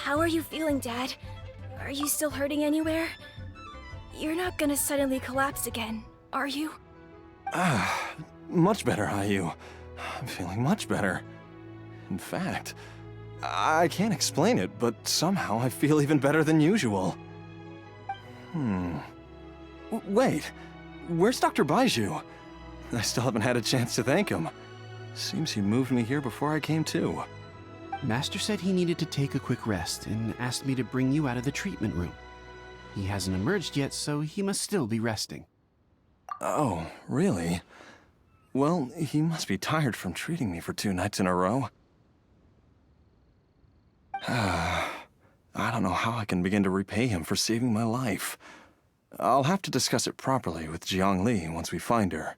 How are you feeling, Dad? Are you still hurting anywhere? You're not gonna suddenly collapse again, are you? Much better, Ayu. I'm feeling much better. In fact, I can't explain it, but somehow I feel even better than usual. Wait, where's Dr. Baizhu? I still haven't had a chance to thank him. Seems he moved me here before I came to. Master said he needed to take a quick rest and asked me to bring you out of the treatment room. He hasn't emerged yet, so he must still be resting. Oh, really? Well, he must be tired from treating me for 2 nights in a row. I don't know how I can begin to repay him for saving my life. I'll have to discuss it properly with Jiangli once we find her.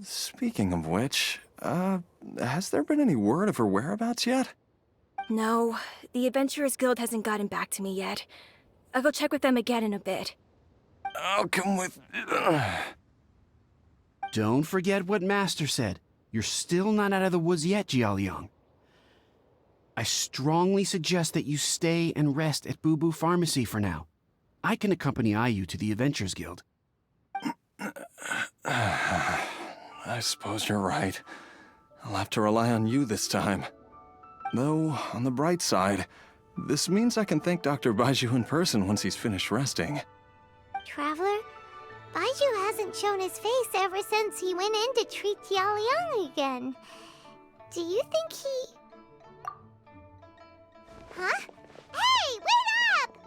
Speaking of which, has there been any word of her whereabouts yet? No, the Adventurers Guild hasn't gotten back to me yet. I'll go check with them again in a bit. I'll come with... Don't forget what Master said. You're still not out of the woods yet, Jialiang. I strongly suggest that you stay and rest at Boo Boo Pharmacy for now. I can accompany Ayu to the Adventurers Guild. I suppose you're right. I'll have to rely on you this time. Though, on the bright side, this means I can thank Dr. Baizhu in person once he's finished resting. Traveler, Baizhu hasn't shown his face ever since he went in to treat Jialiang again. Do you think he... Huh? Hey, wait up!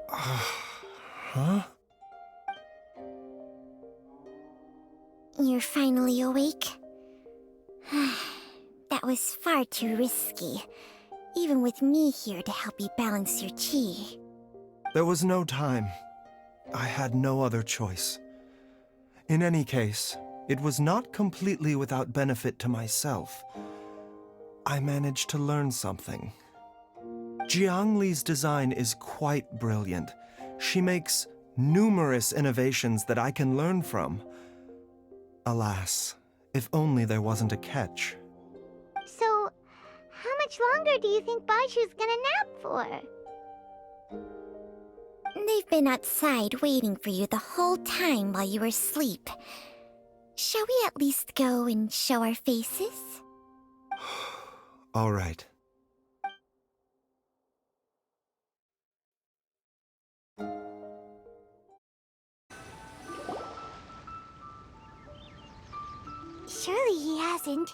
Huh? You're finally awake? That was far too risky. Even with me here to help you balance your chi. There was no time. I had no other choice. In any case, it was not completely without benefit to myself. I managed to learn something. Jiangli's design is quite brilliant. She makes numerous innovations that I can learn from. Alas, if only there wasn't a catch. So, how much longer do you think Baizhu's gonna nap for? They've been outside waiting for you the whole time while you were asleep. Shall we at least go and show our faces? All right. Surely he hasn't.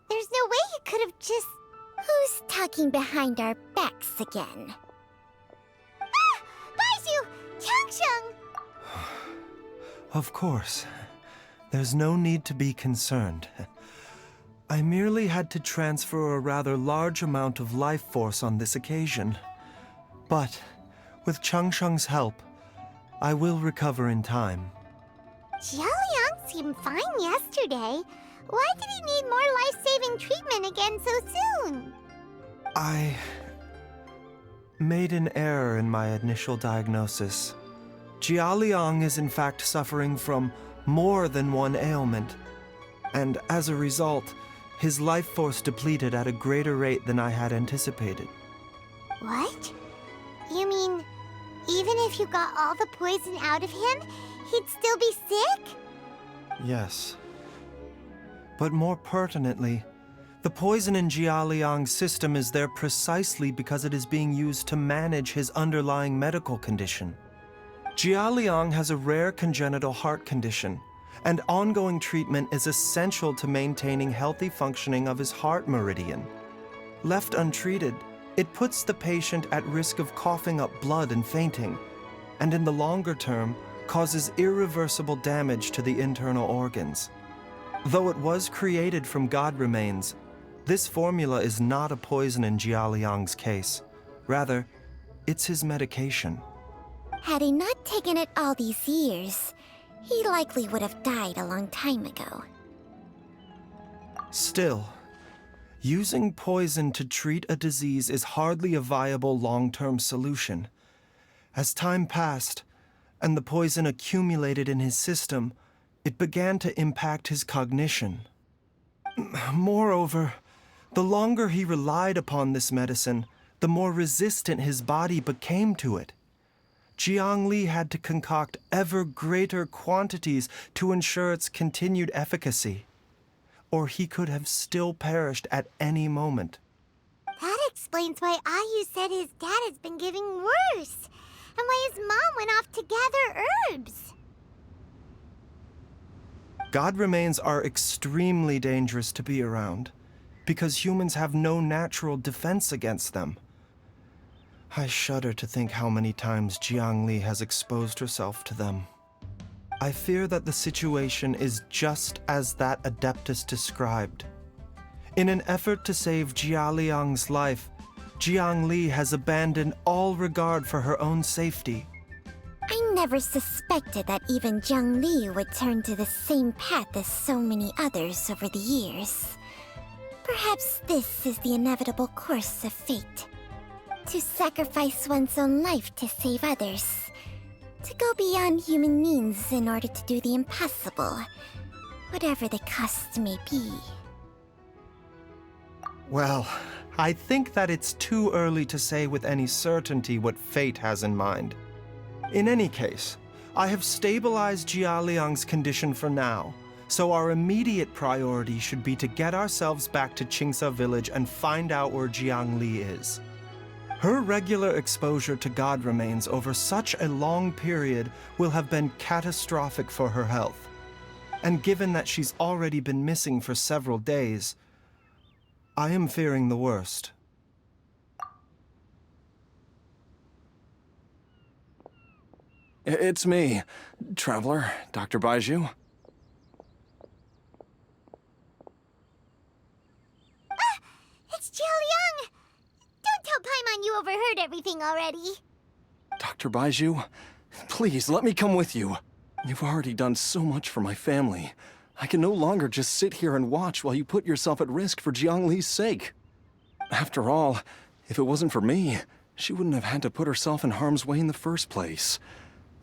There's no way he could have just... Who's talking behind our backs again? Ah! Baizhu! Changsheng! Of course. There's no need to be concerned. I merely had to transfer a rather large amount of life force on this occasion. But, with Changsheng's help, I will recover in time. Jialiang seemed fine yesterday. Why did he need more life-saving treatment again so soon? I made an error in my initial diagnosis. Jialiang is in fact suffering from more than one ailment. And as a result, his life force depleted at a greater rate than I had anticipated. What? You mean, even if you got all the poison out of him, he'd still be sick? Yes. But more pertinently, the poison in Jialiang's system is there precisely because it is being used to manage his underlying medical condition. Jialiang has a rare congenital heart condition, and ongoing treatment is essential to maintaining healthy functioning of his heart meridian. Left untreated, it puts the patient at risk of coughing up blood and fainting, and in the longer term, causes irreversible damage to the internal organs. Though it was created from god remains, this formula is not a poison in Jialiang's case. Rather, it's his medication. Had he not taken it all these years, he likely would have died a long time ago. Still, Using poison to treat a disease is hardly a viable long-term solution. As time passed, and the poison accumulated in his system, it began to impact his cognition. Moreover, the longer he relied upon this medicine, the more resistant his body became to it. Jiang Li had to concoct ever greater quantities to ensure its continued efficacy, or he could have still perished at any moment. That explains why Ayu said his dad has been getting worse, and why his mom went off to gather herbs. God remains are extremely dangerous to be around, because humans have no natural defense against them. I shudder to think how many times Jiang Li has exposed herself to them. I fear that the situation is just as that Adeptus described. In an effort to save Jia Liang's life, Jiang Li has abandoned all regard for her own safety. I never suspected that even Jiang Li would turn to the same path as so many others over the years. Perhaps this is the inevitable course of fate. To sacrifice one's own life to save others. To go beyond human means in order to do the impossible, whatever the cost may be. Well, I think that it's too early to say with any certainty what fate has in mind. In any case, I have stabilized Jia Liang's condition for now, so our immediate priority should be to get ourselves back to Qingsa village and find out where Jiang Li is. Her regular exposure to God remains over such a long period will have been catastrophic for her health. And given that she's already been missing for several days, I am fearing the worst. It's me, Traveler, Dr. Baizhu. It's Jialiang! Don't tell Paimon you overheard everything already. Dr. Baizhu, please let me come with you. You've already done so much for my family. I can no longer just sit here and watch while you put yourself at risk for Jiang Li's sake. After all, if it wasn't for me, she wouldn't have had to put herself in harm's way in the first place.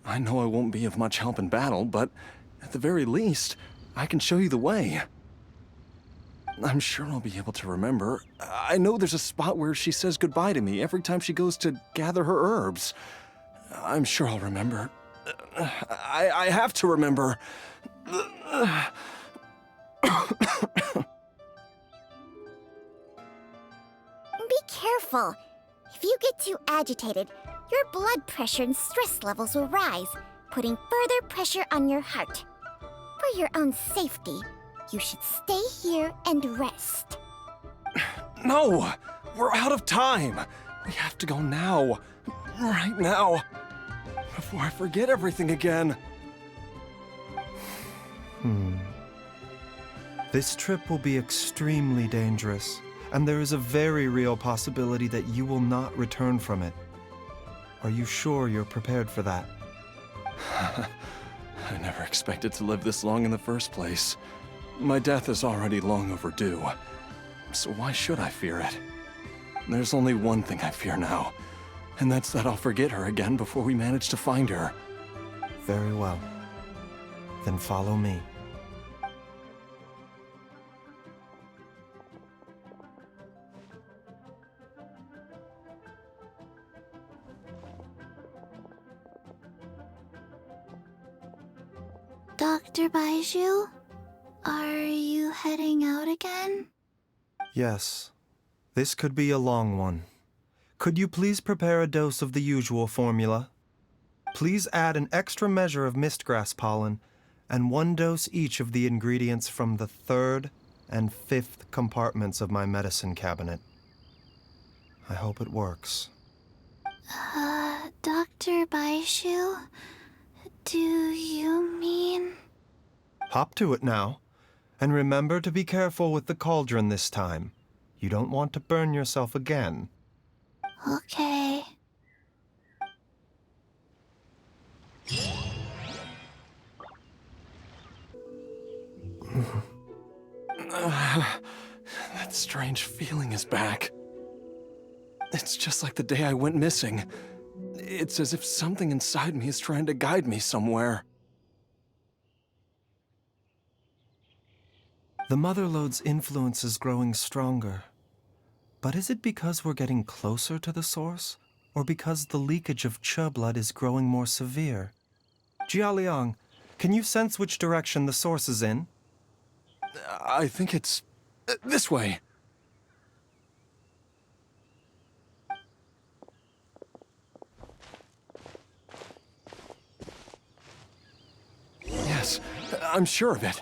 I know I won't be of much help in battle, but at the very least, I can show you the way. I'm sure I'll be able to remember. I know there's a spot where she says goodbye to me every time she goes to gather her herbs. I'm sure I'll remember. I have to remember. Be careful. If you get too agitated, your blood pressure and stress levels will rise, putting further pressure on your heart. For your own safety, you should stay here and rest. No! We're out of time! We have to go now. Right now. Before I forget everything again. This trip will be extremely dangerous, and there is a very real possibility that you will not return from it. Are you sure you're prepared for that? I never expected to live this long in the first place. My death is already long overdue. So why should I fear it? There's only one thing I fear now, and that's that I'll forget her again before we manage to find her. Very well. Then follow me. Dr. Baizhu, are you heading out again? Yes. This could be a long one. Could you please prepare a dose of the usual formula? Please add an extra measure of mistgrass pollen and 1 dose each of the ingredients from the 3rd and 5th compartments of my medicine cabinet. I hope it works. Dr. Baizhu, do you mean... Hop to it now. And remember to be careful with the cauldron this time. You don't want to burn yourself again. Okay. That That strange feeling is back. It's just like the day I went missing. It's as if something inside me is trying to guide me somewhere. The Mother Lode's influence is growing stronger. But is it because we're getting closer to the source? Or because the leakage of Che blood is growing more severe? Jialiang, can you sense which direction the source is in? I think it's this way. Yes, I'm sure of it.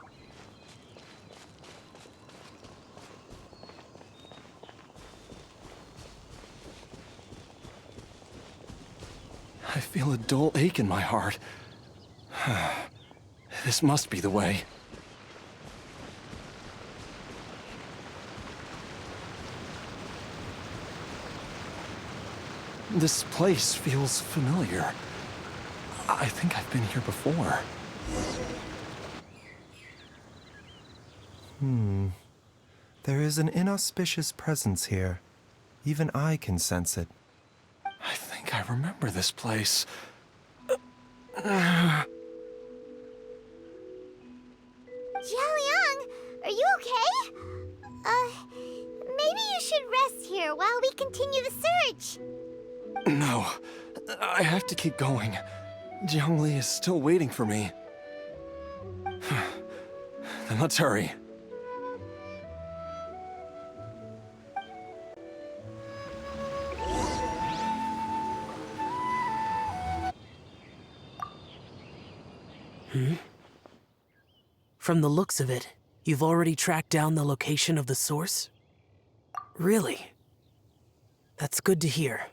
I feel a dull ache in my heart. This must be the way. This place feels familiar. I think I've been here before. There is an inauspicious presence here. Even I can sense it. I think I remember this place. Jialiang, are you okay? Maybe you should rest here while we continue the search. No, I have to keep going. Jiangli is still waiting for me. Then let's hurry. From the looks of it, you've already tracked down the location of the source? Really? That's good to hear.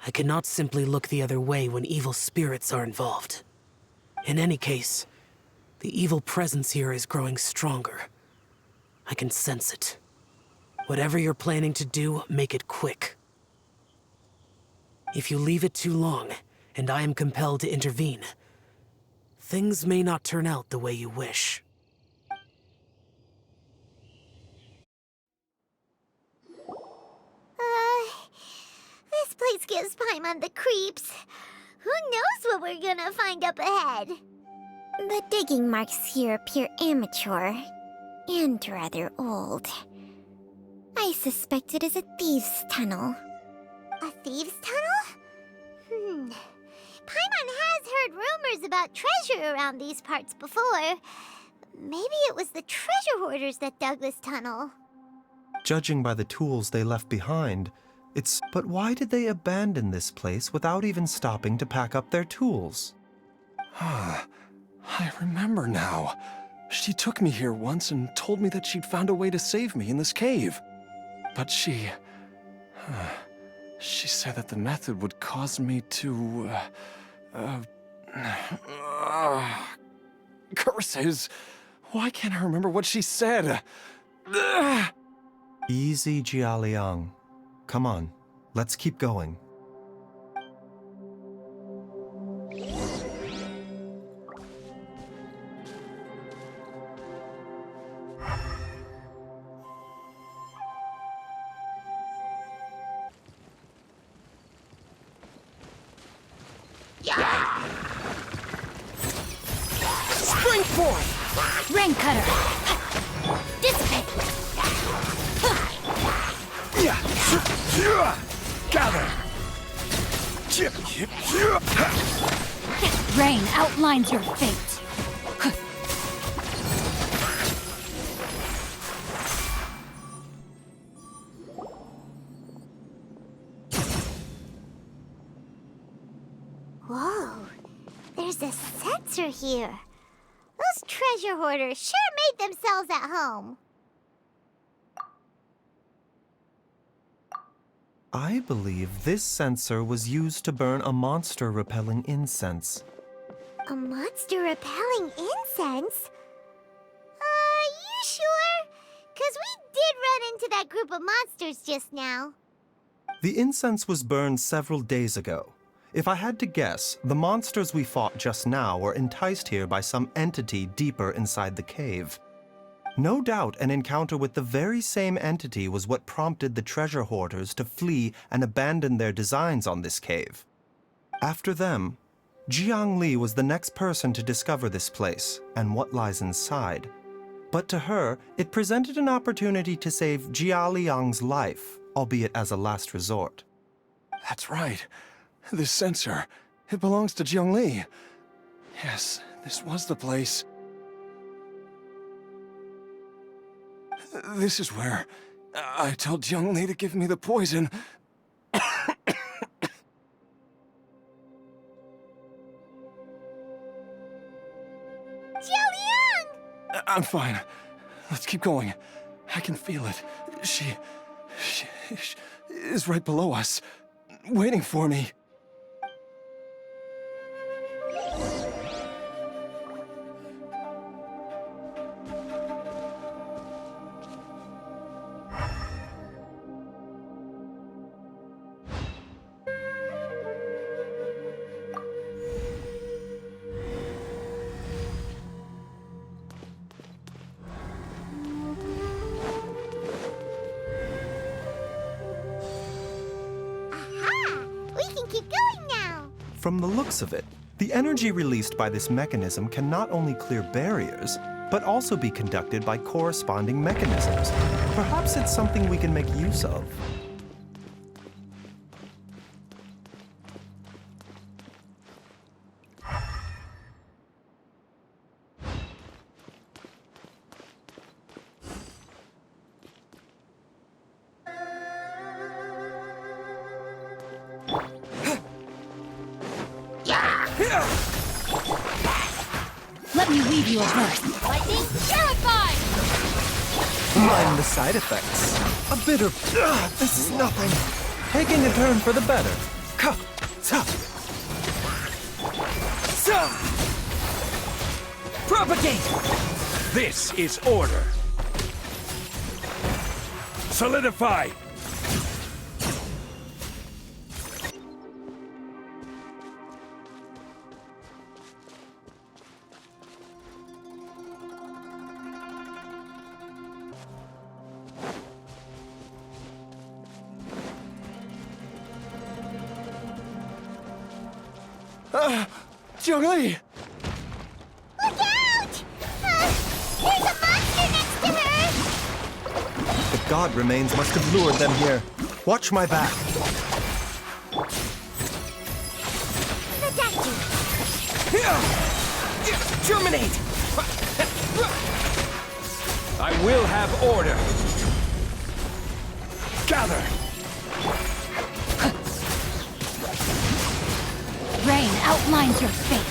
I cannot simply look the other way when evil spirits are involved. In any case, the evil presence here is growing stronger. I can sense it. Whatever you're planning to do, make it quick. If you leave it too long, and I am compelled to intervene, things may not turn out the way you wish. This place gives Paimon the creeps. Who knows what we're gonna find up ahead? The digging marks here appear amateur and rather old. I suspect it is a thieves' tunnel. A thieves' tunnel? Paimon has heard rumors about treasure around these parts before. Maybe it was the treasure hoarders that dug this tunnel. Judging by the tools they left behind, But why did they abandon this place without even stopping to pack up their tools? I remember now. She took me here once and told me that she'd found a way to save me in this cave. But she said that the method would cause me to, curses! Why can't I remember what she said? Easy, Jialiang. Come on, let's keep going. Spring forth! Rain cutter! Dissipate! Gather! Rain outlines your fate. Whoa, there's a sensor here. Those treasure hoarders sure made themselves at home. I believe this sensor was used to burn a monster-repelling incense. A monster repelling incense? You sure? 'Cause we did run into that group of monsters just now. The incense was burned several days ago. If I had to guess, the monsters we fought just now were enticed here by some entity deeper inside the cave. No doubt an encounter with the very same entity was what prompted the treasure hoarders to flee and abandon their designs on this cave. After them, Jiang Li was the next person to discover this place and what lies inside. But to her, it presented an opportunity to save Jia Liang's life, albeit as a last resort. That's right. This sensor, it belongs to Jiang Li. Yes, this was the place. This is where I told Jiang Li to give me the poison. Jialiang! I'm fine. Let's keep going. I can feel it. She is right below us, waiting for me. From the looks of it, the energy released by this mechanism can not only clear barriers, but also be conducted by corresponding mechanisms. Perhaps it's something we can make use of. Let me weave you a verse. Lightning, purify! Mind the side effects. A bit of, this is nothing. Taking a turn for the better. Propagate! This is order. Solidify! Jiang Li! Look out! There's a monster next to her! The god remains must have lured them here. Watch my back. Protect you! Terminate! I will have order. Gather! Rain outlines your fate.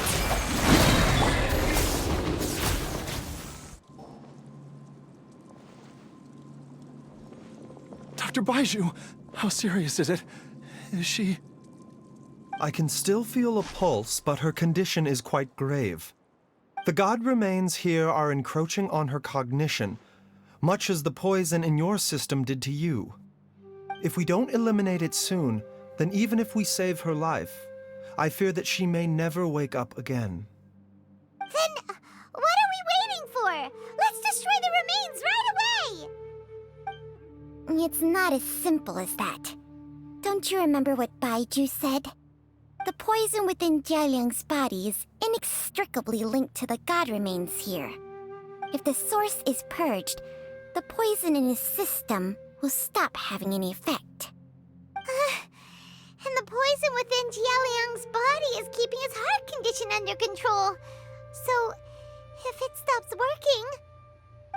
Dr. Baizhu, how serious is it? Is she... I can still feel a pulse, but her condition is quite grave. The god remains here are encroaching on her cognition, much as the poison in your system did to you. If we don't eliminate it soon, then even if we save her life, I fear that she may never wake up again. Then, what are we waiting for? Let's destroy the remains right away! It's not as simple as that. Don't you remember what Baizhu said? The poison within Jialiang's body is inextricably linked to the god remains here. If the source is purged, the poison in his system will stop having any effect. And the poison within Jialiang's body is keeping his heart condition under control. So, if it stops working...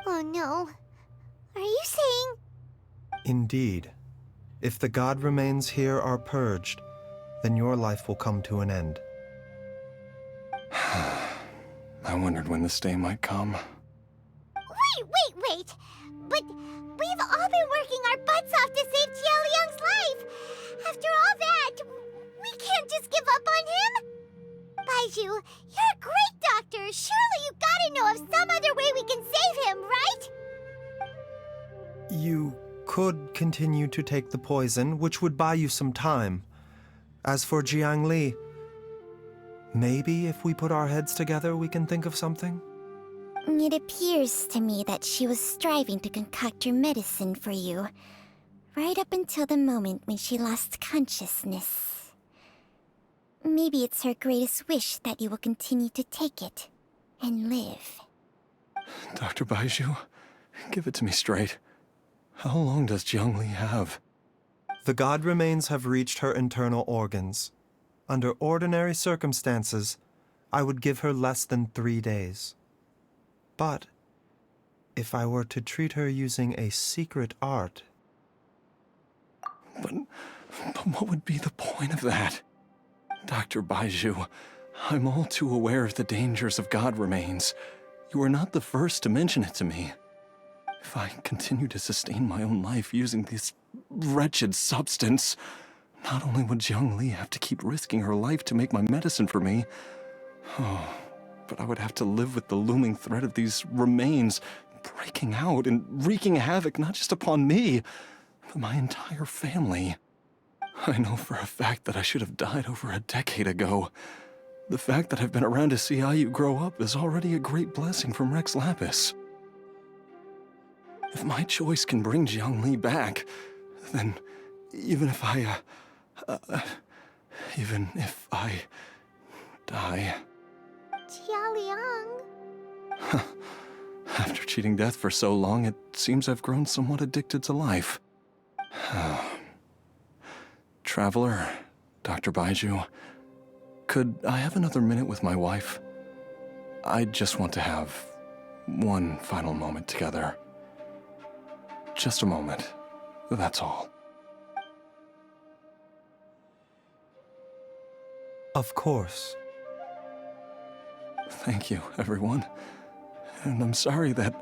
Oh no. Are you saying... Indeed. If the god remains here are purged, then your life will come to an end. I wondered when this day might come. Wait! But we've all been working our butts off to save Jialiang's life! After all that, we can't just give up on him! Baizhu, you're a great doctor! Surely you gotta know of some other way we can save him, right? You could continue to take the poison, which would buy you some time. As for Jiang Li, maybe if we put our heads together we can think of something? It appears to me that she was striving to concoct your medicine for you, right up until the moment when she lost consciousness. Maybe it's her greatest wish that you will continue to take it and live. Dr. Baizhu, give it to me straight. How long does Jiangli have? The god remains have reached her internal organs. Under ordinary circumstances, I would give her less than 3 days. But if I were to treat her using a secret art... But what would be the point of that? Dr. Baizhu, I'm all too aware of the dangers of god remains. You are not the first to mention it to me. If I continue to sustain my own life using this wretched substance, not only would Jiangli have to keep risking her life to make my medicine for me, but I would have to live with the looming threat of these remains breaking out and wreaking havoc not just upon me, but my entire family. I know for a fact that I should have died over a decade ago. The fact that I've been around to see how you grow up is already a great blessing from Rex Lapis. If my choice can bring Jiangli back, then even if I die... Jialiang. After cheating death for so long, it seems I've grown somewhat addicted to life. Traveler, Dr. Baizhu, could I have another minute with my wife? I just want to have one final moment together. Just a moment, that's all. Of course. Thank you, everyone. And I'm sorry that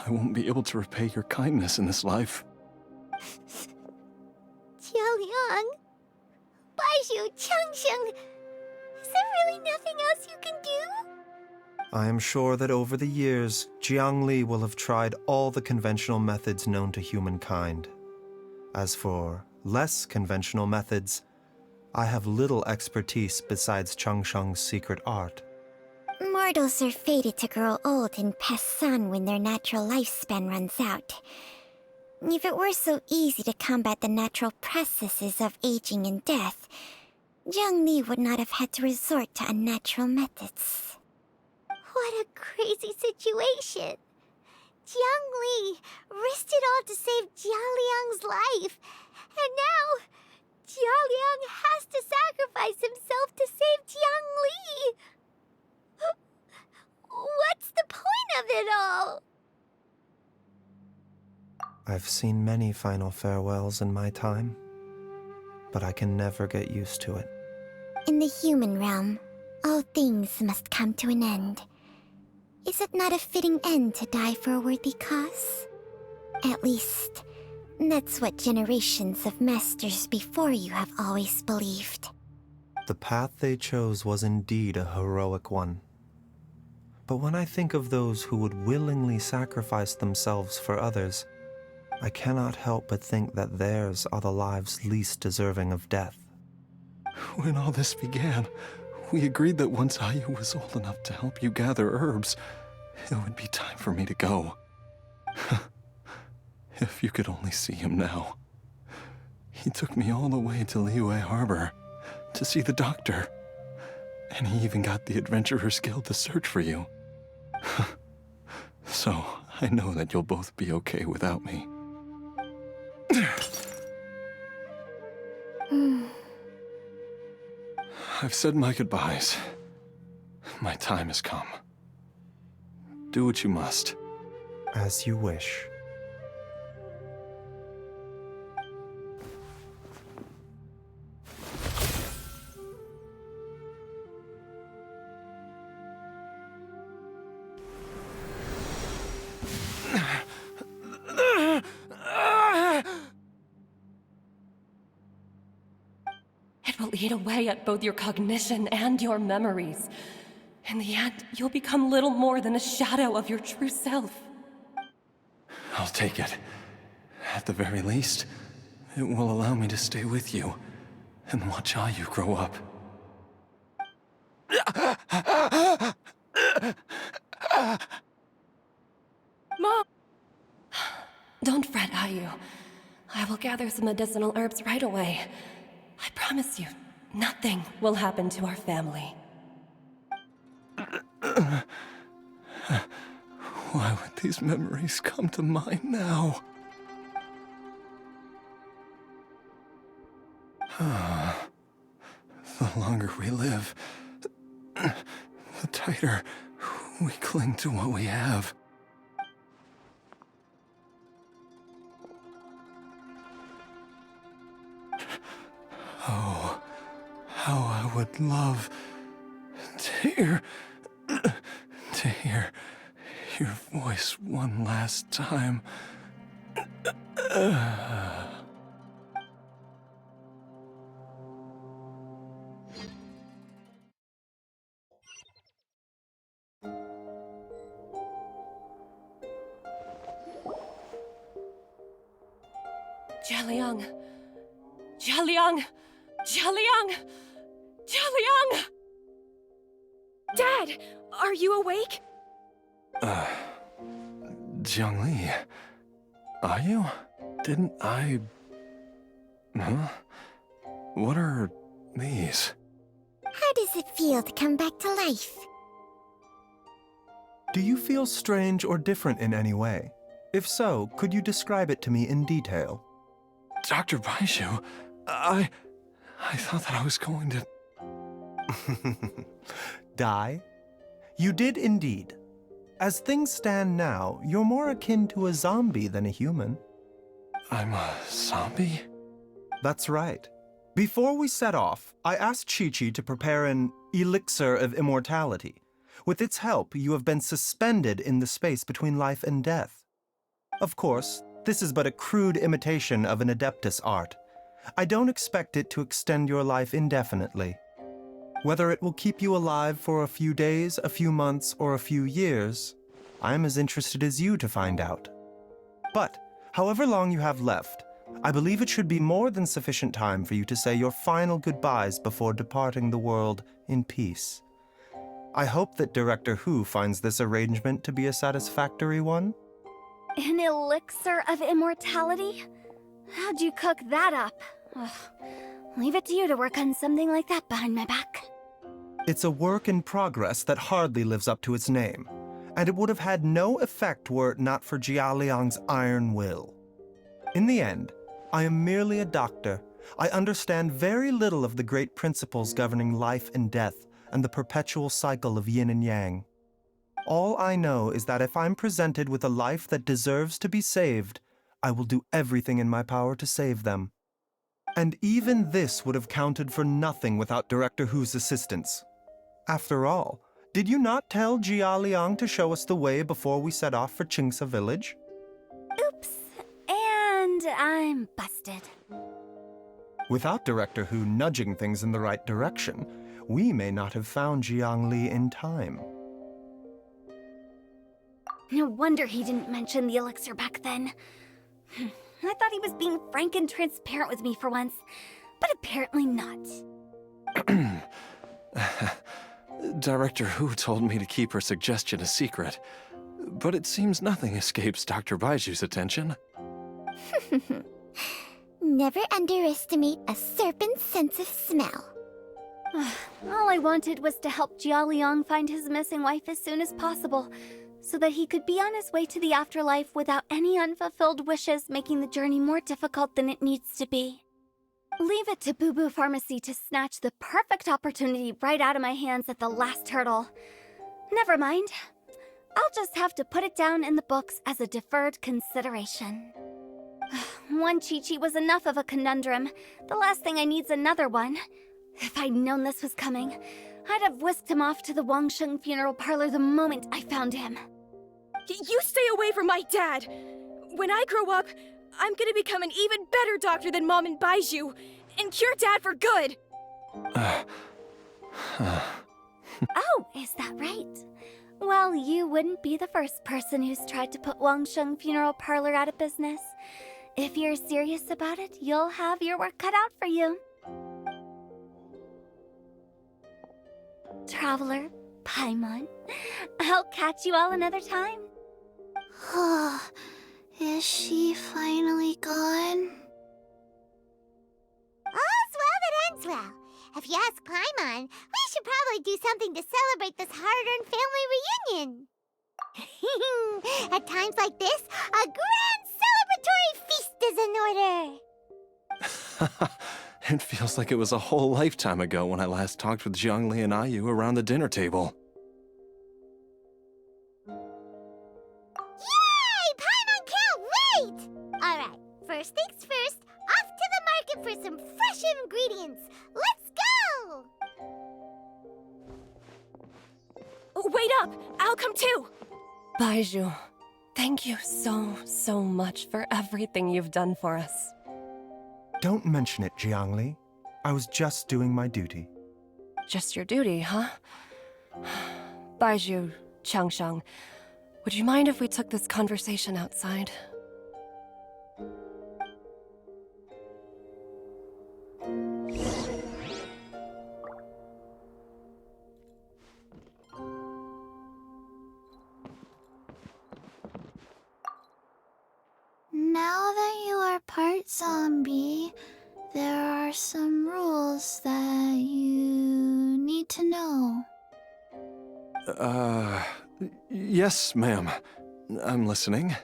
I won't be able to repay your kindness in this life. Jialiang. Baizhu, Changsheng. Is there really nothing else you can do? I am sure that over the years, Jiangli will have tried all the conventional methods known to humankind. As for less conventional methods, I have little expertise besides Changsheng's secret art. Mortals are fated to grow old and pass on when their natural lifespan runs out. If it were so easy to combat the natural processes of aging and death, Jiangli would not have had to resort to unnatural methods. What a crazy situation! Jiangli risked it all to save Jialiang's life, and now Jialiang has to sacrifice himself to save Jiangli! What's the point of it all? I've seen many final farewells in my time, but I can never get used to it. In the human realm, all things must come to an end. Is it not a fitting end to die for a worthy cause? At least, that's what generations of masters before you have always believed. The path they chose was indeed a heroic one. But when I think of those who would willingly sacrifice themselves for others, I cannot help but think that theirs are the lives least deserving of death. When all this began, we agreed that once Ayu was old enough to help you gather herbs, it would be time for me to go. If you could only see him now. He took me all the way to Liyue Harbor to see the doctor. And he even got the Adventurers Guild to search for you. So, I know that you'll both be okay without me. I've said my goodbyes. My time has come. Do what you must. As you wish. It will eat away at both your cognition and your memories. In the end, you'll become little more than a shadow of your true self. I'll take it. At the very least, it will allow me to stay with you and watch Ayu grow up. Mom! Don't fret, Ayu. I will gather some medicinal herbs right away. I promise you, nothing will happen to our family. Why would these memories come to mind now? The longer we live, the tighter we cling to what we have. Oh, how I would love to hear your voice one last time. Jialiang! Jialiang! Jialiang! Jialiang! Dad! Are you awake? Jiangli, are you? Didn't I... Huh? What are these? How does it feel to come back to life? Do you feel strange or different in any way? If so, could you describe it to me in detail? Dr. Baizhu, I thought that I was going to... Die? You did indeed. As things stand now, you're more akin to a zombie than a human. I'm a zombie? That's right. Before we set off, I asked Chi-Chi to prepare an elixir of immortality. With its help, you have been suspended in the space between life and death. Of course, this is but a crude imitation of an Adeptus art. I don't expect it to extend your life indefinitely. Whether it will keep you alive for a few days, a few months, or a few years, I am as interested as you to find out. But, however long you have left, I believe it should be more than sufficient time for you to say your final goodbyes before departing the world in peace. I hope that Director Hu finds this arrangement to be a satisfactory one. An elixir of immortality? How'd you cook that up? Ugh. Leave it to you to work on something like that behind my back. It's a work in progress that hardly lives up to its name, and it would have had no effect were it not for Jialiang's iron will. In the end, I am merely a doctor. I understand very little of the great principles governing life and death and the perpetual cycle of yin and yang. All I know is that if I'm presented with a life that deserves to be saved, I will do everything in my power to save them. And even this would have counted for nothing without Director Hu's assistance. After all, did you not tell Jia Liang to show us the way before we set off for Qingsa village? Oops. And I'm busted. Without Director Hu nudging things in the right direction, we may not have found Jiangli in time. No wonder he didn't mention the elixir back then. I thought he was being frank and transparent with me for once, but apparently not. Director Hu told me to keep her suggestion a secret, but it seems nothing escapes Dr. Baiju's attention. Never underestimate a serpent's sense of smell. All I wanted was to help Jialiang find his missing wife as soon as possible, so that he could be on his way to the afterlife without any unfulfilled wishes making the journey more difficult than it needs to be. Leave it to Boo Boo Pharmacy to snatch the perfect opportunity right out of my hands at the last hurdle. Never mind. I'll just have to put it down in the books as a deferred consideration. One Chi-Chi was enough of a conundrum. The last thing I need's another one. If I'd known this was coming, I'd have whisked him off to the Wangsheng funeral parlor the moment I found him. You stay away from my dad! When I grow up, I'm gonna become an even better doctor than Mom and Baizhu, and cure Dad for good! Oh, is that right? Well, you wouldn't be the first person who's tried to put Wangsheng funeral parlor out of business. If you're serious about it, you'll have your work cut out for you. Traveler, Paimon. I'll catch you all another time. Is she finally gone? All's well that ends well. If you ask Paimon, we should probably do something to celebrate this hard-earned family reunion. At times like this, a grand celebratory feast is in order. It feels like it was a whole lifetime ago when I last talked with Zhongli and Ayu around the dinner table. Yay! Paimon can't wait! Alright, first things first, off to the market for some fresh ingredients. Let's go! Wait up! I'll come too! Baizhu, thank you so much for everything you've done for us. Don't mention it, Jiangli. I was just doing my duty. Just your duty, huh? Baizhu, Changsheng, would you mind if we took this conversation outside? Now that you are part zombie, there are some rules that you need to know. Yes, ma'am. I'm listening.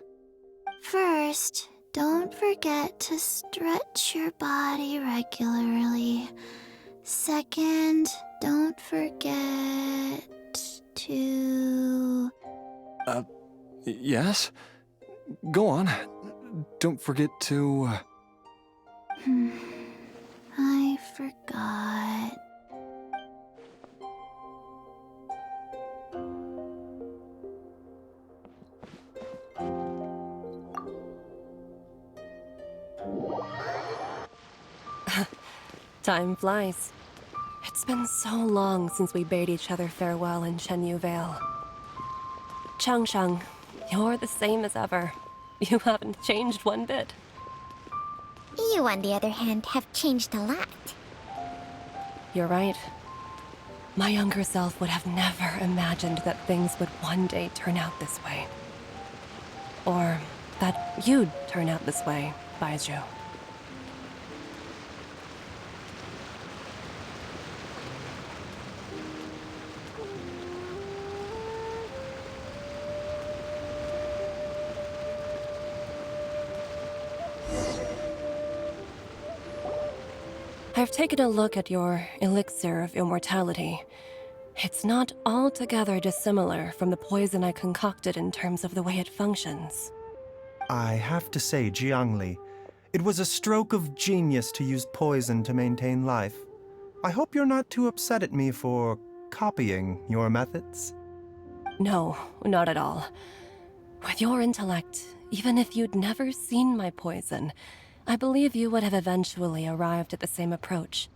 First, don't forget to stretch your body regularly. Second, don't forget to... Yes? Go on. Don't forget to... I forgot. Time flies. It's been so long since we bade each other farewell in Chenyu Vale. Changsheng, you're the same as ever. You haven't changed one bit. You, on the other hand, have changed a lot. You're right. My younger self would have never imagined that things would one day turn out this way. Or that you'd turn out this way, Baizhu. I've taken a look at your elixir of immortality. It's not altogether dissimilar from the poison I concocted in terms of the way it functions. I have to say, Jiangli, it was a stroke of genius to use poison to maintain life. I hope you're not too upset at me for copying your methods. No, not at all. With your intellect, even if you'd never seen my poison, I believe you would have eventually arrived at the same approach.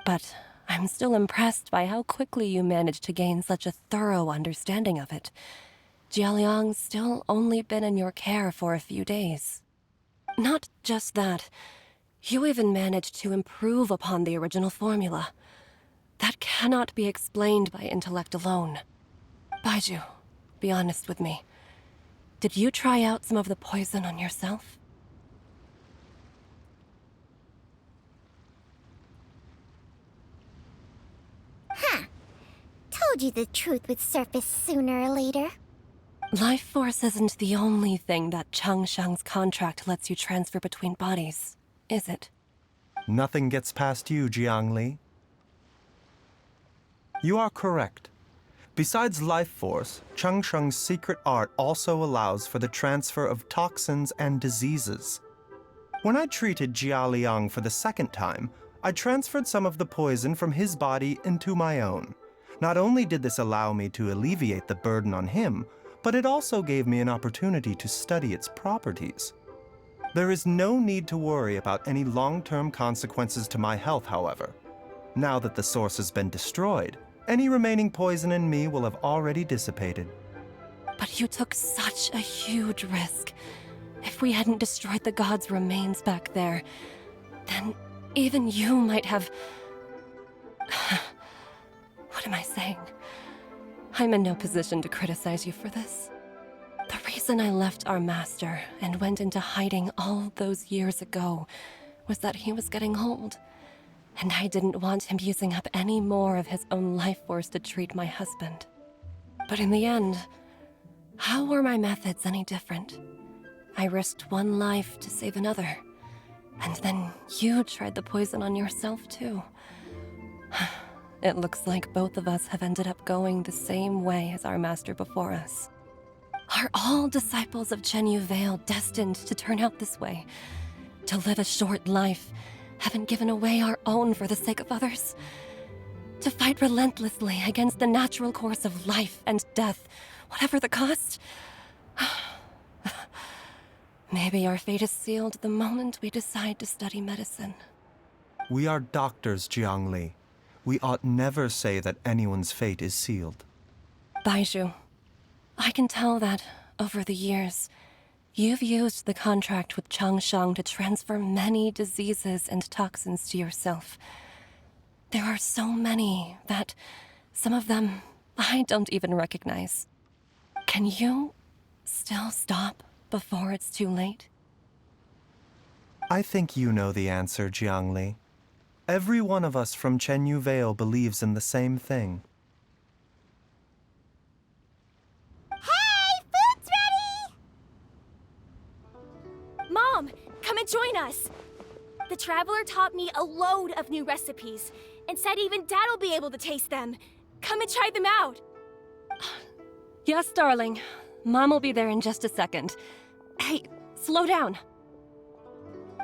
But I'm still impressed by how quickly you managed to gain such a thorough understanding of it. Jialiang's still only been in your care for a few days. Not just that, you even managed to improve upon the original formula. That cannot be explained by intellect alone. Baizhu, be honest with me. Did you try out some of the poison on yourself? Huh. Told you the truth would surface sooner or later. Life force isn't the only thing that Changsheng's contract lets you transfer between bodies, is it? Nothing gets past you, Jiangli. You are correct. Besides life force, Changsheng's secret art also allows for the transfer of toxins and diseases. When I treated Jia Liang for the second time, I transferred some of the poison from his body into my own. Not only did this allow me to alleviate the burden on him, but it also gave me an opportunity to study its properties. There is no need to worry about any long-term consequences to my health, however. Now that the source has been destroyed, any remaining poison in me will have already dissipated. But you took such a huge risk. If we hadn't destroyed the god's remains back there, then even you might have... What am I saying? I'm in no position to criticize you for this. The reason I left our master and went into hiding all those years ago was that he was getting old, and I didn't want him using up any more of his own life force to treat my husband. But in the end, how were my methods any different? I risked one life to save another, and then you tried the poison on yourself too. It looks like both of us have ended up going the same way as our master before us. Are all disciples of Chenyu Vale destined to turn out this way? To live a short life, having given away our own for the sake of others? To fight relentlessly against the natural course of life and death, whatever the cost? Maybe our fate is sealed the moment we decide to study medicine. We are doctors, Jiangli. We ought never say that anyone's fate is sealed. Baizhu, I can tell that, over the years, you've used the contract with Changshan to transfer many diseases and toxins to yourself. There are so many that, some of them, I don't even recognize. Can you still stop before it's too late? I think you know the answer, Jiangli. Every one of us from Chenyu Vale believes in the same thing. Hey, food's ready! Mom, come and join us. The Traveler taught me a load of new recipes and said even Dad'll be able to taste them. Come and try them out. Yes, darling. Mom will be there in just a second. Hey, slow down.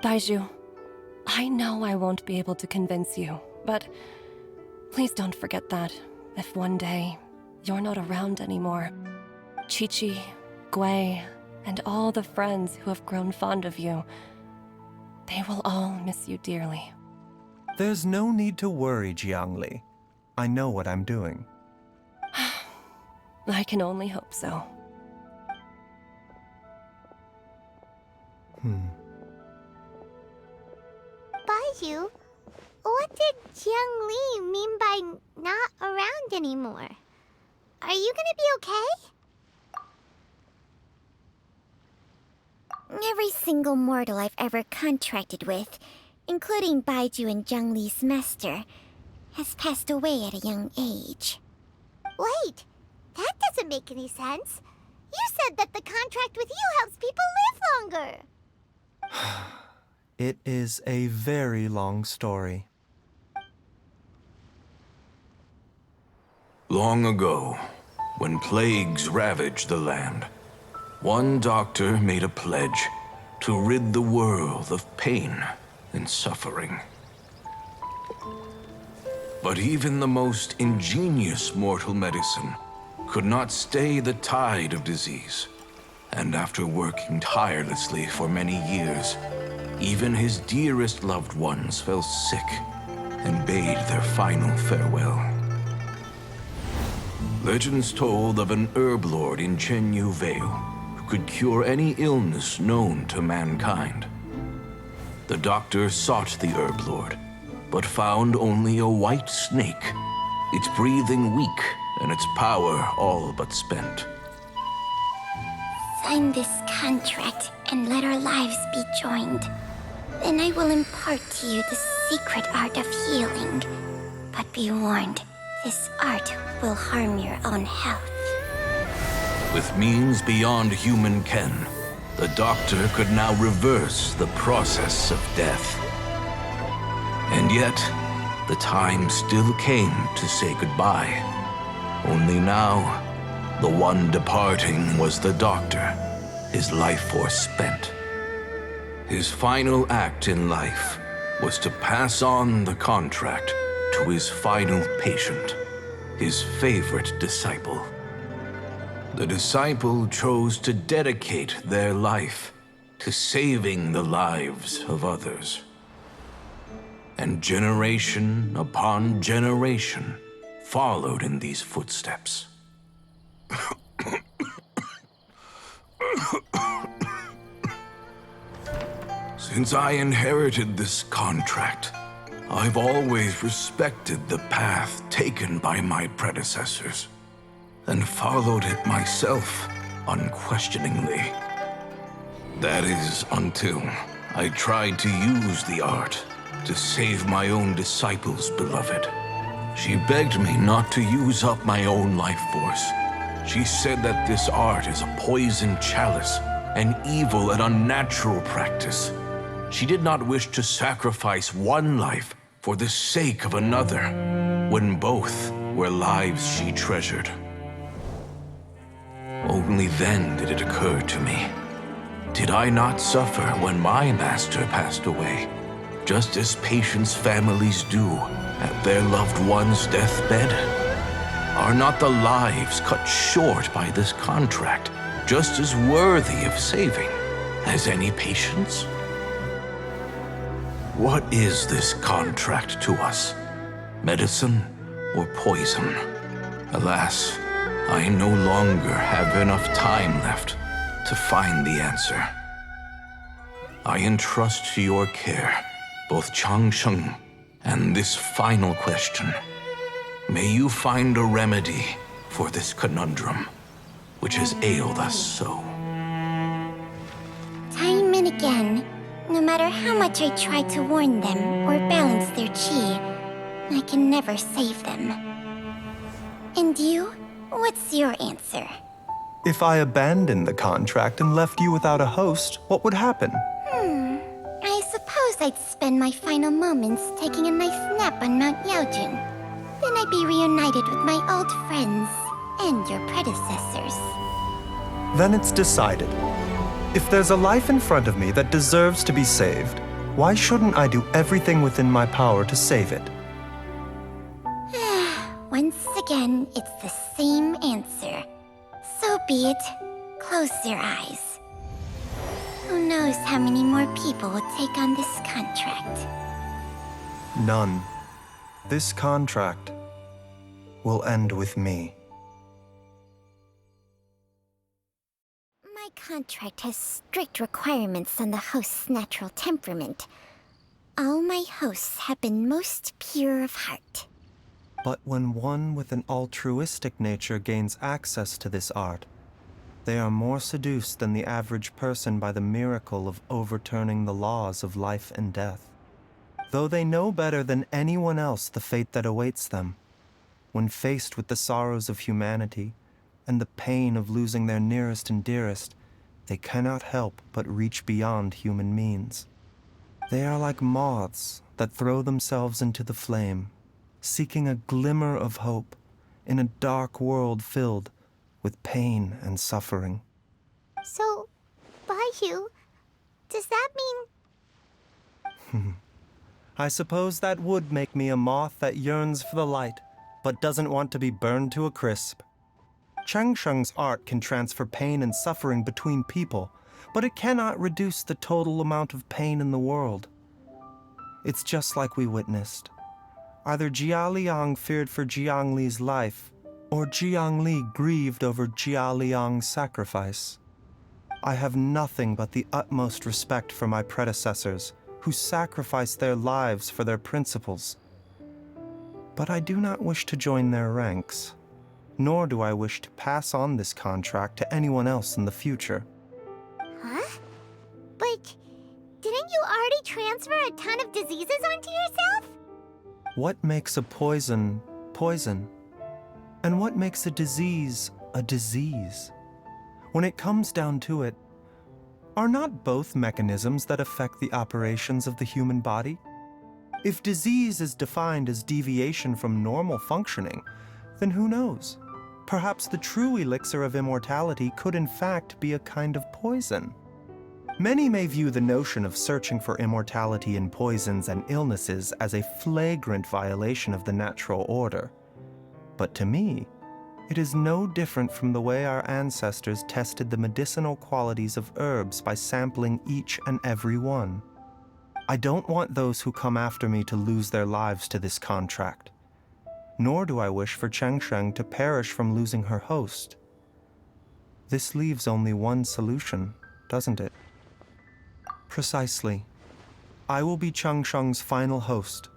Baizhu, I know I won't be able to convince you, but please don't forget that if one day you're not around anymore, Chi-Chi, Gui, and all the friends who have grown fond of you, they will all miss you dearly. There's no need to worry, Jiangli. I know what I'm doing. I can only hope so. Baizhu, what did Jiang Li mean by not around anymore? Are you gonna be okay? Every single mortal I've ever contracted with, including Baizhu and Jiang Li's master, has passed away at a young age. Wait, that doesn't make any sense. You said that the contract with you helps people live longer. It is a very long story. Long ago, when plagues ravaged the land, one doctor made a pledge to rid the world of pain and suffering. But even the most ingenious mortal medicine could not stay the tide of disease. And after working tirelessly for many years, even his dearest loved ones fell sick and bade their final farewell. Legends told of an herb lord in Chenyu Vale who could cure any illness known to mankind. The doctor sought the herb lord, but found only a white snake, its breathing weak and its power all but spent. Sign this contract and let our lives be joined. Then I will impart to you the secret art of healing. But be warned, this art will harm your own health. With means beyond human ken, the doctor could now reverse the process of death. And yet, the time still came to say goodbye. Only now, the one departing was the doctor, his life force spent. His final act in life was to pass on the contract to his final patient, his favorite disciple. The disciple chose to dedicate their life to saving the lives of others. And generation upon generation followed in these footsteps. Since I inherited this contract, I've always respected the path taken by my predecessors, and followed it myself unquestioningly. That is until I tried to use the art to save my own disciple's beloved. She begged me not to use up my own life force. She said that this art is a poison chalice, an evil and unnatural practice. She did not wish to sacrifice one life for the sake of another, when both were lives she treasured. Only then did it occur to me. Did I not suffer when my master passed away, just as patients' families do at their loved one's deathbed? Are not the lives cut short by this contract just as worthy of saving as any patients? What is this contract to us? Medicine or poison? Alas, I no longer have enough time left to find the answer. I entrust to your care both Changsheng and this final question. May you find a remedy for this conundrum, which has ailed us so. Time and again, no matter how much I try to warn them or balance their chi, I can never save them. And you? What's your answer? If I abandoned the contract and left you without a host, what would happen? I suppose I'd spend my final moments taking a nice nap on Mount Yaojun. Then I'd be reunited with my old friends and your predecessors. Then it's decided. If there's a life in front of me that deserves to be saved, why shouldn't I do everything within my power to save it? Once again, it's the same answer. So be it. Close your eyes. Who knows how many more people will take on this contract? None. This contract will end with me. My contract has strict requirements on the host's natural temperament. All my hosts have been most pure of heart. But when one with an altruistic nature gains access to this art, they are more seduced than the average person by the miracle of overturning the laws of life and death. Though they know better than anyone else the fate that awaits them, when faced with the sorrows of humanity and the pain of losing their nearest and dearest, they cannot help but reach beyond human means. They are like moths that throw themselves into the flame, seeking a glimmer of hope in a dark world filled with pain and suffering. So, Baizhu, does that mean... I suppose that would make me a moth that yearns for the light, but doesn't want to be burned to a crisp. Changsheng's art can transfer pain and suffering between people, but it cannot reduce the total amount of pain in the world. It's just like we witnessed. Either Jia Liang feared for Jiang Li's life, or Jiang Li grieved over Jia Liang's sacrifice. I have nothing but the utmost respect for my predecessors, who sacrificed their lives for their principles. But I do not wish to join their ranks, nor do I wish to pass on this contract to anyone else in the future. Huh? But didn't you already transfer a ton of diseases onto yourself? What makes a poison, poison? And what makes a disease, a disease? When it comes down to it, are not both mechanisms that affect the operations of the human body? If disease is defined as deviation from normal functioning, then who knows? Perhaps the true elixir of immortality could in fact be a kind of poison. Many may view the notion of searching for immortality in poisons and illnesses as a flagrant violation of the natural order. But to me, it is no different from the way our ancestors tested the medicinal qualities of herbs by sampling each and every one. I don't want those who come after me to lose their lives to this contract. Nor do I wish for Changsheng to perish from losing her host. This leaves only one solution, doesn't it? Precisely. I will be Changsheng's final host,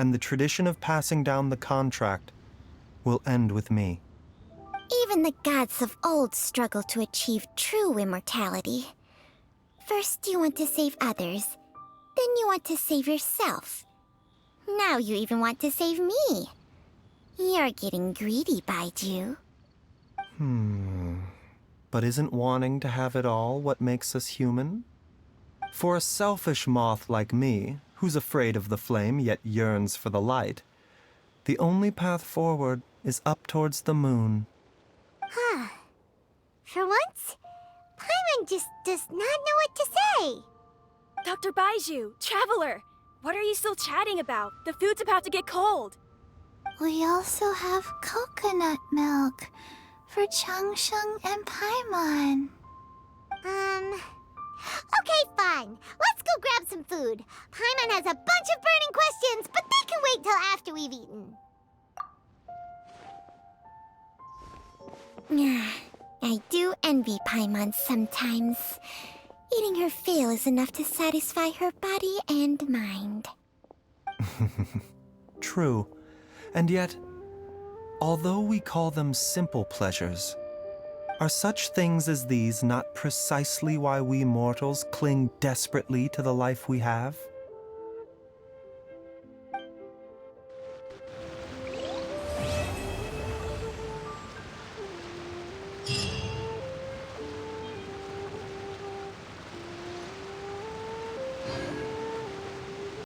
and the tradition of passing down the contract will end with me. Even the gods of old struggle to achieve true immortality. First you want to save others, then you want to save yourself. Now you even want to save me. You're getting greedy, Baizhu. But isn't wanting to have it all what makes us human? For a selfish moth like me, who's afraid of the flame yet yearns for the light, the only path forward is up towards the moon. For once, Paimon just does not know what to say. Dr. Baizhu, Traveler, what are you still chatting about? The food's about to get cold. We also have coconut milk for Changsheng and Paimon. Okay, fine. Let's go grab some food. Paimon has a bunch of burning questions, but they can wait till after we've eaten. I do envy Paimon sometimes. Eating her fill is enough to satisfy her body and mind. True. And yet, although we call them simple pleasures, are such things as these not precisely why we mortals cling desperately to the life we have?